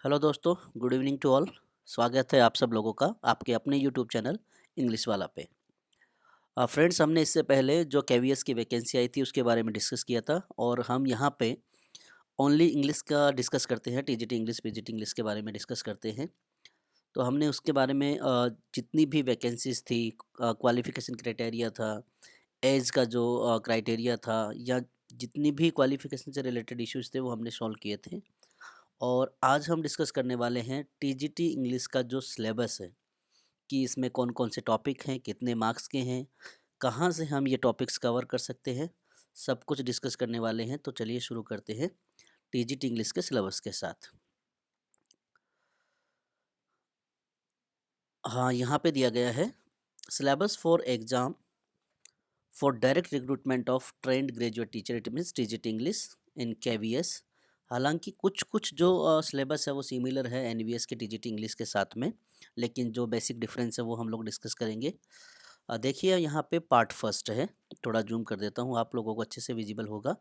Hello दोस्तों, good evening to all. स्वागत है आप सब लोगों का आपके अपने यूट्यूब चैनल इंग्लिश वाला पे। फ्रेंड्स, हमने इससे पहले जो केवीएस की वैकेंसी आई थी उसके बारे में डिस्कस किया था और हम यहाँ पे ओनली इंग्लिश का डिस्कस करते हैं। टीजीटी इंग्लिश, पीजीटी इंग्लिश के बारे में डिस्कस करते हैं। तो हमने उसके बारे में जितनी भी वैकेंसीज थी, क्वालिफिकेशन क्राइटेरिया था, एज का जो क्राइटेरिया था, या जितनी भी क्वालिफिकेशन से रिलेटेड इश्यूज थे वो हमने सॉल्व किए थे। और आज हम डिस्कस करने वाले हैं टीजीटी इंग्लिश का जो सिलेबस है, कि इसमें कौन-कौन से टॉपिक हैं, कितने मार्क्स के हैं, कहाँ से हम ये टॉपिक्स कवर कर सकते हैं, सब कुछ डिस्कस करने वाले हैं। तो चलिए शुरू करते हैं टीजीटी इंग्लिश के सिलेबस के साथ। हाँ, यहाँ पे दिया गया है syllabus for exam for direct recruitment of trained graduate teacher, it means TGT English in KVS. हालांकि कुछ-कुछ जो सिलेबस है वो सिमिलर है एनवीएस के टीजीटी इंग्लिश के साथ में, लेकिन जो बेसिक डिफरेंस है वो हम लोग डिस्कस करेंगे। देखिए यहाँ पे पार्ट फर्स्ट है, थोड़ा जूम कर देता हूँ, आप लोगों को अच्छे से विजिबल होगा।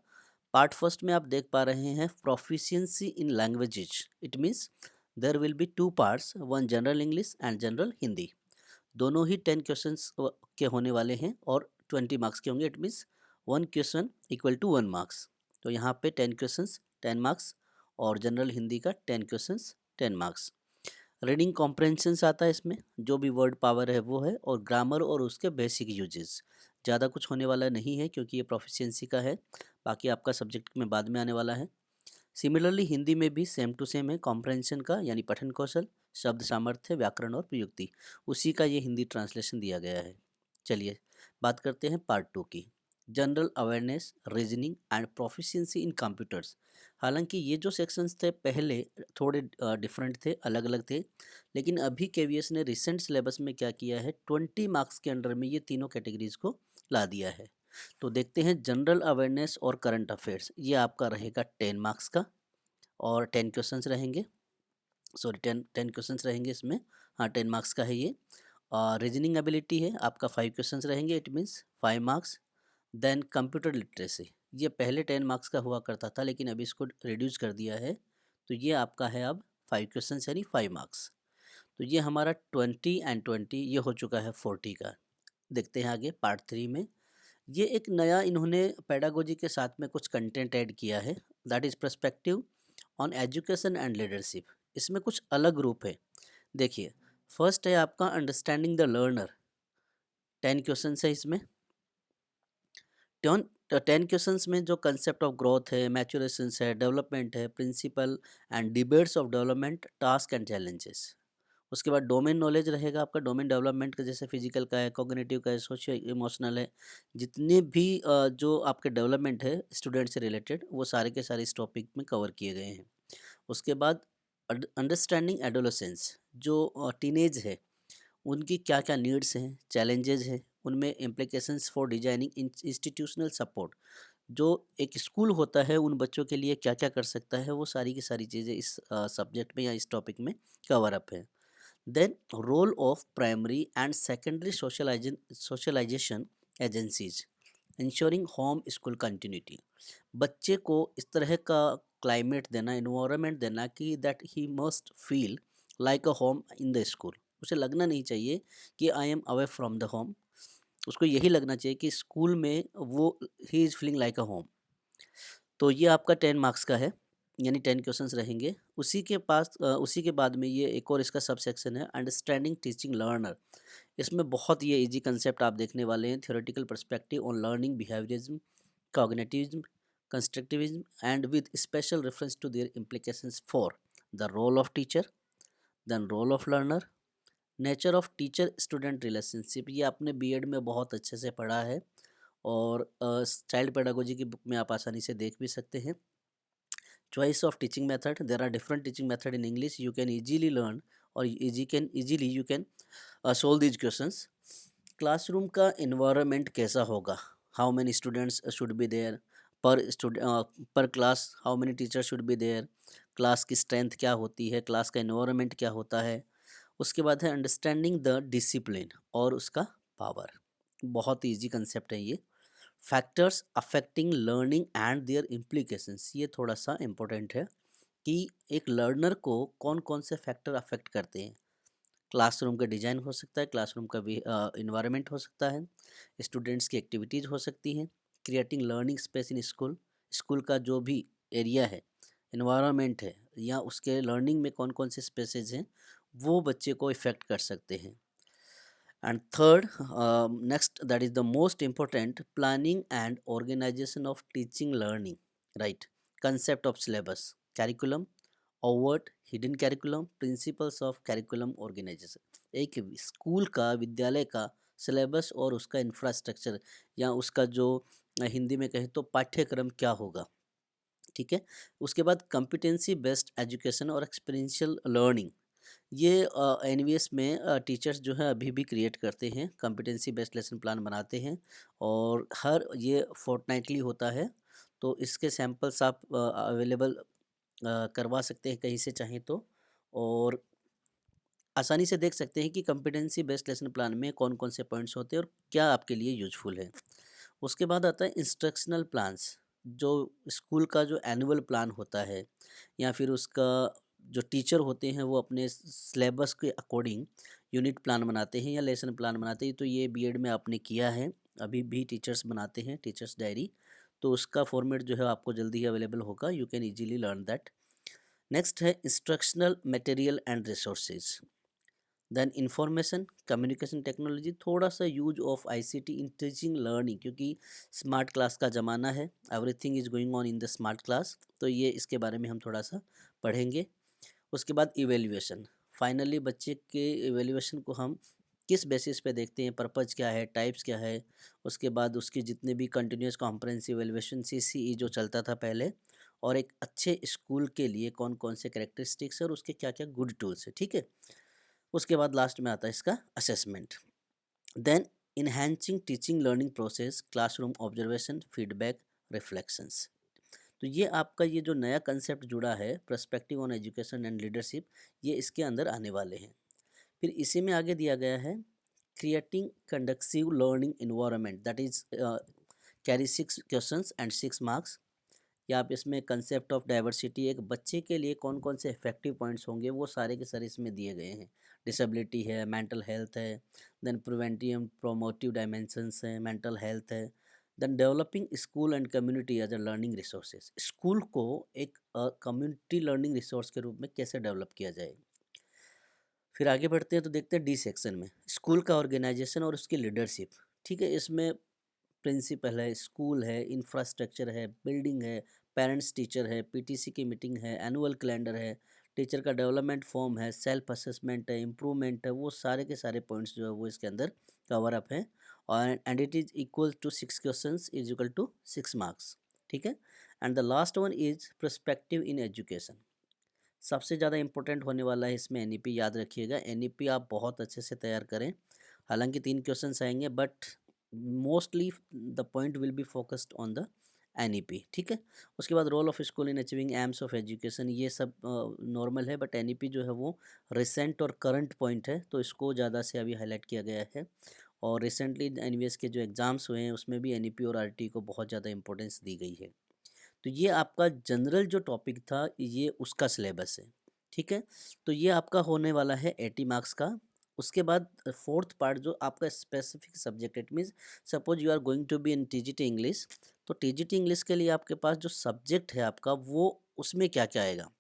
पार्ट फर्स्ट में आप देख पा रहे हैं proficiency in languages, it means there will be two parts, one general English and general Hindi. दोनों ही 10 क्वेश्चंस के होने वाले हैं और 20 मार्क्स के होंगे। It means 1 question equal to 1 marks. तो यहाँ पे 10 क्वेश्चंस 10 मार्क्स और जनरल हिंदी का 10 क्वेश्चंस 10 मार्क्स। रीडिंग कॉम्प्रहेंशंस आता है इसमें, जो भी वर्ड पावर है वो है, और ग्रामर और उसके बेसिक यूजेस। ज़्यादा कुछ होने वाला नहीं है क्योंकि ये प्रोफिशिएंसी का है, बाकी आपका सब्जेक्ट में बाद में आने वाला है। सिमिलरली हिंदी में भी सेम टू सेम है, कॉम्प्रहेंशन का यानी पठन कौशल, शब्द सामर्थ्य, व्याकरण और प्रयुक्ति, उसी का ये हिंदी ट्रांसलेशन दिया गया है। चलिए बात करते हैं पार्ट टू की। General awareness, reasoning and proficiency in computers. हालांकि ये जो सेक्शंस थे पहले थोड़े डिफरेंट थे, अलग अलग थे, लेकिन अभी केवीएस ने रिसेंट सिलेबस में क्या किया है, 20 मार्क्स के अंडर में ये तीनों कैटेगरीज को ला दिया है। तो देखते हैं जनरल अवेयरनेस और करंट अफेयर्स, ये आपका रहेगा 10 मार्क्स का और 10 क्वेश्चंस रहेंगे। सॉरी, 10 क्वेश्चंस रहेंगे इसमें। हाँ, 10 मार्क्स का है ये। रीजनिंग एबिलिटी है आपका, 5 क्वेश्चंस रहेंगे, it means 5 marks. Then computer literacy, ये पहले 10 मार्क्स का हुआ करता था लेकिन अभी इसको रिड्यूस कर दिया है, तो ये आपका है अब 5 क्वेश्चंस यानी 5 मार्क्स। तो ये हमारा 20 एंड 20 ये हो चुका है 40 का। देखते हैं आगे पार्ट थ्री में। ये एक नया इन्होंने पेडागोजी के साथ में कुछ कंटेंट ऐड किया है, that is perspective on education and leadership. इसमें कुछ अलग रूप है। देखिए, फर्स्ट है आपका अंडरस्टैंडिंग द लर्नर, 10 क्वेश्चन है इसमें। 10 क्वेश्चंस में जो कंसेप्ट ऑफ ग्रोथ है, मैच्योरेशंस है, डेवलपमेंट है, principle and debates of development, task and challenges. उसके बाद डोमेन नॉलेज रहेगा आपका, डोमेन डेवलपमेंट का, जैसे फिजिकल का है, कॉग्निटिव का है, सोशियो इमोशनल है। जितने भी जो आपके डेवलपमेंट है स्टूडेंट से रिलेटेड, वो सारे के सारे इस टॉपिक में कवर किए गए हैं। उसके बाद अंडरस्टैंडिंग एडोलेसेंस, जो टीनेज है उनकी क्या क्या नीड्स हैं, चैलेंजेस हैं, उनमें implications for designing institutional support. जो एक स्कूल होता है उन बच्चों के लिए क्या क्या कर सकता है, वो सारी की सारी चीज़ें इस सब्जेक्ट में या इस टॉपिक में कवर अप है। Then role of primary and secondary socialization agencies, ensuring home school continuity. बच्चे को इस तरह का क्लाइमेट देना, इन्वायरमेंट देना कि that he must feel like a home in the school. उसे लगना नहीं चाहिए कि I am away from the home, उसको यही लगना चाहिए कि स्कूल में वो he is feeling like a home. तो ये आपका 10 मार्क्स का है, यानी 10 क्वेश्चंस रहेंगे। उसी के बाद में ये एक और इसका सब सेक्शन है, अंडरस्टैंडिंग टीचिंग लर्नर। इसमें बहुत ये इजी कंसेप्ट आप देखने वाले हैं, theoretical perspective on learning behaviourism, cognitivism, constructivism and with special reference to their implications for the role of teacher, then role of learner, nature of teacher student relationship. ये आपने BEd में बहुत अच्छे से पढ़ा है और चाइल्ड पेडागोजी की बुक में आप आसानी से देख भी सकते हैं। Choice of teaching method, there are different teaching method in English, you can easily learn or easily you can solve these questions. Classroom का environment कैसा होगा, how many students should be there per class, how many teachers should be there, class की strength क्या होती है, class का environment क्या होता है। उसके बाद है अंडरस्टैंडिंग द डिसिप्लिन और उसका पावर, बहुत ईजी कंसेप्ट है ये। Factors affecting learning and their implications, ये थोड़ा सा इम्पोर्टेंट है। कि एक लर्नर को कौन कौन से फैक्टर अफेक्ट करते हैं। क्लासरूम का डिज़ाइन हो सकता है, क्लासरूम का भी इन्वायरमेंट हो सकता है, स्टूडेंट्स की एक्टिविटीज़ हो सकती हैं, creating learning space in school, school का जो भी एरिया है, इन्वायरमेंट है, या उसके लर्निंग में कौन कौन से स्पेसेस हैं, वो बच्चे को इफ़ेक्ट कर सकते हैं। And third, next, that is the most important, planning and organization of teaching learning, right? Concept of syllabus, curriculum, overt, hidden curriculum, principles of curriculum organization. एक स्कूल का, विद्यालय का सिलेबस और उसका इंफ्रास्ट्रक्चर, या उसका जो हिंदी में कहें तो पाठ्यक्रम क्या होगा, ठीक है। उसके बाद कॉम्पिटेंसी बेस्ड एजुकेशन और एक्सपीरियंशियल लर्निंग, ये एनवीएस में टीचर्स जो है अभी भी क्रिएट करते हैं, कॉम्पिटेंसी बेस्ड लेसन प्लान बनाते हैं, और हर ये फोर्टनाइटली होता है। तो इसके सैम्पल्स आप अवेलेबल करवा सकते हैं कहीं से चाहें तो, और आसानी से देख सकते हैं कि कॉम्पिटेंसी बेस्ड लेसन प्लान में कौन कौन से पॉइंट्स होते हैं और क्या आपके लिए यूजफुल है। उसके बाद आता है इंस्ट्रक्शनल प्लान्स, जो स्कूल का जो एनुअल प्लान होता है, या फिर उसका जो टीचर होते हैं वो अपने सिलेबस के अकॉर्डिंग यूनिट प्लान बनाते हैं या लेसन प्लान बनाते हैं। तो ये बीएड में आपने किया है, अभी भी टीचर्स बनाते हैं टीचर्स डायरी, तो उसका फॉर्मेट जो है आपको जल्दी ही अवेलेबल होगा, you can easily learn that. Next है instructional material and resources, then information communication technology, थोड़ा सा use of ICT in teaching learning, क्योंकि स्मार्ट क्लास का ज़माना है, everything is going on in the smart class, तो ये इसके बारे में हम थोड़ा सा पढ़ेंगे। उसके बाद इवेल्युएशन, फाइनली बच्चे के इवेल्युएशन को हम किस बेसिस पे देखते हैं, पर्पज़ क्या है, टाइप्स क्या है। उसके बाद उसके जितने भी कंटिन्यूस कॉम्प्रहेंसिव इवेल्युएशन सीसीई जो चलता था पहले, और एक अच्छे स्कूल के लिए कौन कौन से कैरेक्टरिस्टिक्स है और उसके क्या क्या गुड टूल्स है, ठीक है। उसके बाद लास्ट में आता है इसका assessment, then enhancing teaching learning process, classroom observation, feedback, reflections. तो ये आपका ये जो नया कंसेप्ट जुड़ा है, perspective on education and leadership, ये इसके अंदर आने वाले हैं। फिर इसी में आगे दिया गया है creating conducive learning environment, that is carry 6 questions and 6 marks, या आप इसमें कंसेप्ट ऑफ डाइवर्सिटी, एक बच्चे के लिए कौन कौन से इफेक्टिव पॉइंट्स होंगे वो सारे के सारे इसमें दिए गए हैं। डिसेबिलिटी है, मेंटल हेल्थ है, then preventive and promotive dimensions हैं, मेंटल हेल्थ है, then developing school and community as a learning resources, school को एक कम्युनिटी लर्निंग रिसोर्स के रूप में कैसे डेवलप किया जाए। फिर आगे बढ़ते हैं तो देखते हैं डी सेक्शन में स्कूल का ऑर्गेनाइजेशन और उसकी लीडरशिप, ठीक है। इसमें प्रिंसिपल है, स्कूल है, इंफ्रास्ट्रक्चर है, बिल्डिंग है, पेरेंट्स टीचर है, पीटीसी की मीटिंग है, एनुअल कैलेंडर है, टीचर का डेवलपमेंट फॉर्म है, सेल्फ असेसमेंट है, इम्प्रूवमेंट है, वो सारे के सारे पॉइंट्स जो है वो इसके अंदर कवर अप है। और and it is equal to 6 questions is equal to 6 marks, ठीक है। And the last one is perspective in education, सबसे ज़्यादा इंपॉर्टेंट होने वाला है इसमें एनईपी, याद रखिएगा एनईपी आप बहुत अच्छे से तैयार करें। हालांकि 3 क्वेश्चंस आएंगे, but mostly the point will be focused on the NEP, ठीक है। उसके बाद role of school in achieving aims of education, ये सब नॉर्मल है, बट एनईपी जो है वो रिसेंट और करंट पॉइंट है, तो इसको ज़्यादा से अभी हाईलाइट किया गया है। और रिसेंटली एनवीएस के जो एग्ज़ाम्स हुए हैं उसमें भी एनईपी और आरटी को बहुत ज़्यादा इंपॉर्टेंस दी गई है। तो ये आपका जनरल जो टॉपिक था ये उसका सिलेबस है, ठीक है। तो ये आपका होने वाला है 80 मार्क्स का। उसके बाद फोर्थ पार्ट जो आपका specific subject, it means suppose you are going to be in TGT English, तो टीजीटी इंग्लिश के लिए आपके पास जो सब्जेक्ट है आपका वो उसमें क्या क्या आएगा।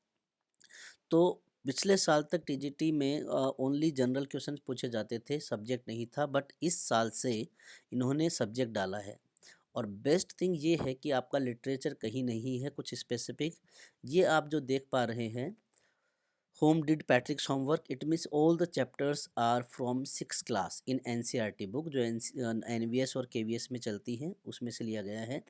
तो पिछले साल तक टीजीटी में ओनली जनरल क्वेश्चन पूछे जाते थे, सब्जेक्ट नहीं था, बट इस साल से इन्होंने सब्जेक्ट डाला है। और बेस्ट थिंग ये है कि आपका लिटरेचर कहीं नहीं है कुछ स्पेसिफिक, ये आप जो देख पा रहे हैं home did Patrick's homework, it means all the chapters are from 6 class in NCERT book, जो एनवीएस और केवीएस में चलती है उसमें से लिया गया है।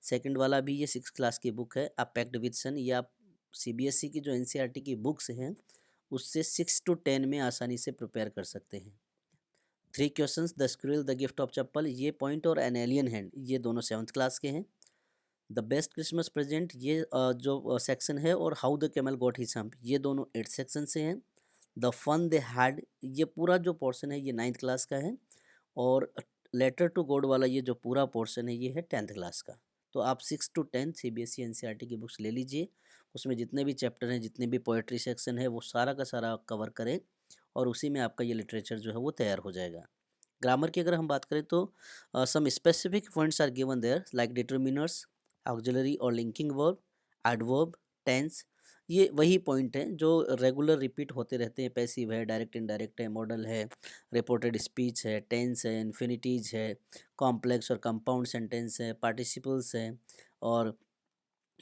सेकंड वाला भी ये 6 क्लास की बुक है, आप पैक्ड विद सन, ये आप सीबीएसई की जो एनसीईआरटी की बुक्स हैं उससे 6 to 10 में आसानी से प्रिपेयर कर सकते हैं। 3 questions, the squirrel, the gift of chappal, ये पॉइंट, और एन एलियन हैंड, ये दोनों 7th क्लास के हैं। द बेस्ट क्रिसमस प्रेजेंट, ये जो सेक्शन है, और how the camel got his hump, ये दोनों 8th सेक्शन से हैं। द फन दे हैड, ये पूरा जो पोर्शन है ये 9th क्लास का है। और लेटर टू गॉड वाला ये जो पूरा पोर्शन है ये है 10th क्लास का। तो आप 6 to 10 सीबीएसई एनसीईआरटी की बुक्स ले लीजिए, उसमें जितने भी चैप्टर हैं, जितने भी पोएट्री सेक्शन है, वो सारा का सारा आप कवर करें और उसी में आपका ये लिटरेचर जो है वो तैयार हो जाएगा। ग्रामर की अगर हम बात करें तो some specific points are given there like determiners, auxiliary और लिंकिंग वर्ब, एडवर्ब, टेंस। ये वही पॉइंट हैं जो रेगुलर रिपीट होते रहते हैं। पैसिव है, डायरेक्ट इनडायरेक्ट है, मॉडल है, रिपोर्टेड स्पीच है, टेंस है, इन्फिनिटीज है, कॉम्प्लेक्स और कंपाउंड सेंटेंस है, पार्टिसिपल्स हैं और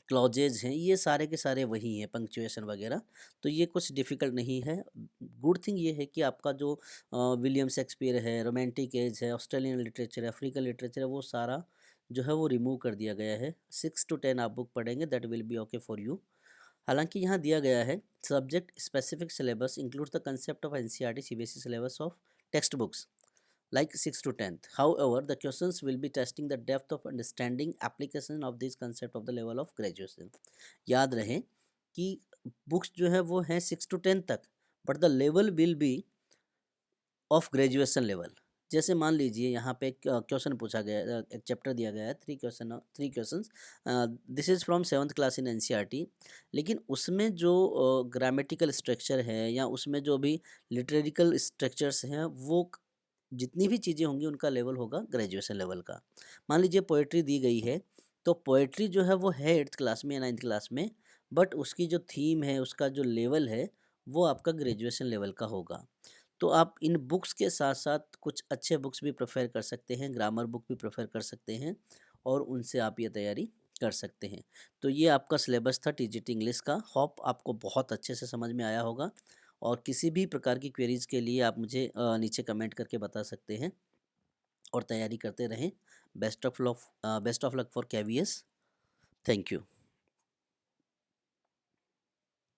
क्लॉजेज हैं। ये सारे के सारे वही हैं, पंक्चुएशन वगैरह। तो ये कुछ डिफ़िकल्ट नहीं है। गुड थिंग ये है कि आपका जो विलियम शेक्सपियर है, रोमांटिक एज है, ऑस्ट्रेलियन लिटरेचर है, अफ्रीकन लिटरेचर है, वो सारा जो है वो रिमूव कर दिया गया है। 6 to 10 आप बुक पढ़ेंगे, that will be okay for you. हालांकि यहाँ दिया गया है subject specific syllabus includes the concept of NCERT CBSE syllabus of text books like 6 to 10th. However, the questions will be testing the depth of understanding application of this concept of the level of graduation. याद रहे कि books जो है वो हैं 6 to 10 तक, but the level will be of graduation level. जैसे मान लीजिए यहाँ पे एक क्वेश्चन पूछा गया, एक चैप्टर दिया गया है, three questions, this is from 7th class in NCERT. लेकिन उसमें जो ग्रामेटिकल स्ट्रक्चर है या उसमें जो भी लिटरेरिकल स्ट्रक्चर्स हैं, वो जितनी भी चीज़ें होंगी उनका लेवल होगा ग्रेजुएशन लेवल का। मान लीजिए पोएट्री दी गई है, तो पोएट्री जो है वो है 8th क्लास में या 9th क्लास में, बट उसकी जो थीम है, उसका जो लेवल है, वो आपका ग्रेजुएशन लेवल का होगा। तो आप इन बुक्स के साथ-साथ कुछ अच्छे बुक्स भी प्रेफ़र कर सकते हैं, ग्रामर बुक भी प्रेफ़र कर सकते हैं और उनसे आप ये तैयारी कर सकते हैं। तो ये आपका सिलेबस था टीजीटी इंग्लिश का। होप आपको बहुत अच्छे से समझ में आया होगा और किसी भी प्रकार की क्वेरीज़ के लिए आप मुझे नीचे कमेंट करके बता सकते हैं और तैयारी करते रहें। Best of luck for KVS. Thank you.